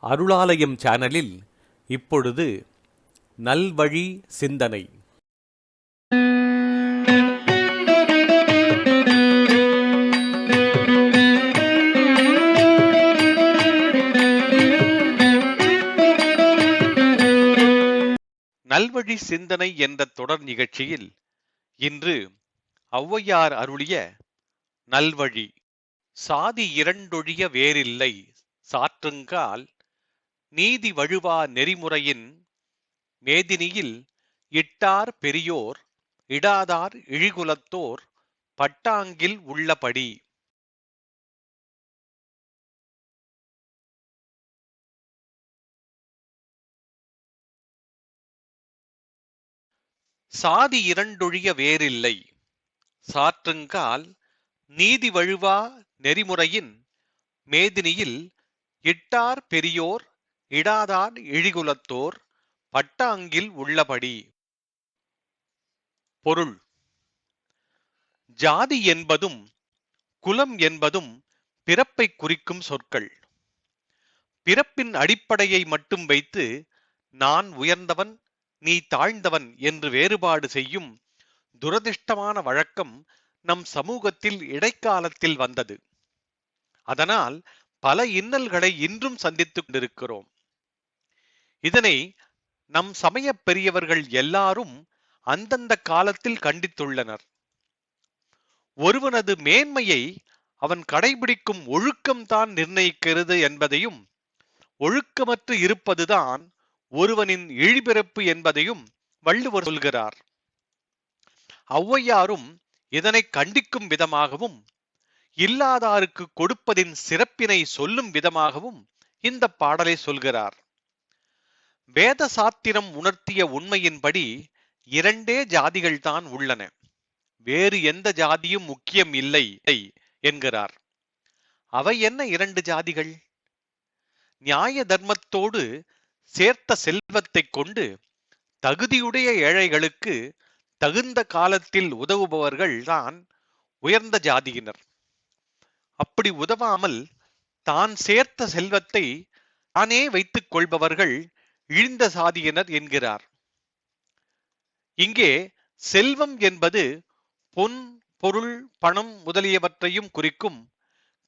அருளாலயம் சேனலில் இப்பொழுது நல்வழி சிந்தனை. நல்வழி சிந்தனை என்ற தொடர் நிகழ்ச்சியில் இன்று ஔவையார் அருளிய நல்வழி. சாதி இரண்டொழிய வேறில்லை சாற்றுங்கால் நீதி வழுவா நெறிமுறையின் மேதினியில் இட்டார் பெரியோர் இடாதார் இழிகுலத்தோர் பட்டாங்கில் உள்ளபடி. சாதி இரண்டொழிய வேறில்லை சாற்றுங்கால் நீதி வழுவா நெறிமுறையின் மேதினியில் இட்டார் பெரியோர் இடாதார் இழிகுலத்தோர் பட்டாங்கில் உள்ளபடி. பொருள்: ஜாதி என்பதும் குலம் என்பதும் பிறப்பை குறிக்கும் சொற்கள். பிறப்பின் அடிப்படையை மட்டும் வைத்து நான் உயர்ந்தவன் நீ தாழ்ந்தவன் என்று வேறுபாடு செய்யும் துரதிர்ஷ்டமான வழக்கம் நம் சமூகத்தில் இடைக்காலத்தில் வந்தது. அதனால் பல இன்னல்களை இன்றும் சந்தித்துக் கொண்டிருக்கிறோம். இதனை நம் சமய பெரியவர்கள் எல்லாரும் அந்தந்த காலத்தில் கண்டித்துள்ளனர். ஒருவனது மேன்மையை அவன் கடைபிடிக்கும் ஒழுக்கம்தான் நிர்ணயிக்கிறது என்பதையும், ஒழுக்கமற்று இருப்பதுதான் ஒருவனின் இழிபிறப்பு என்பதையும் வள்ளுவர் சொல்கிறார். ஔவையாரும் இதனை கண்டிக்கும் விதமாகவும் இல்லாதாருக்கு கொடுப்பதின் சிறப்பினை சொல்லும் விதமாகவும் இந்த பாடலை சொல்கிறார். வேத சாத்திரம் உணர்த்திய உண்மையின்படி இரண்டே ஜாதிகள்தான் உள்ளன, வேறு எந்த ஜாதியும் முக்கியம் இல்லை என்கிறார். அவை என்ன இரண்டு ஜாதிகள்? நியாய தர்மத்தோடு சேர்த்த செல்வத்தை கொண்டு தகுதியுடைய ஏழைகளுக்கு தகுந்த காலத்தில் உதவுபவர்கள் தான் உயர்ந்த ஜாதியினர். அப்படி உதவாமல் தான் சேர்த்த செல்வத்தை தானே வைத்துக் கொள்பவர்கள் இழிந்த சாதியினர் என்கிறார். இங்கே செல்வம் என்பது பொன், பொருள், பணம் முதலியவற்றையும் குறிக்கும்.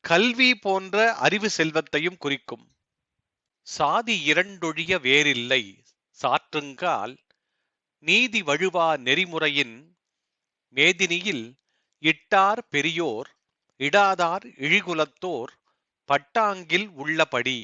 கல்வி போன்ற அறிவு செல்வத்தையும் குறிக்கும். சாதி இரண்டொழிய வேறில்லை சாற்றுங்கால் நீதி வழுவா நெறிமுறையின் மேதினியில் இட்டார் பெரியோர் இடாதார் இழிகுலத்தோர் பட்டாங்கில் உள்ளபடி.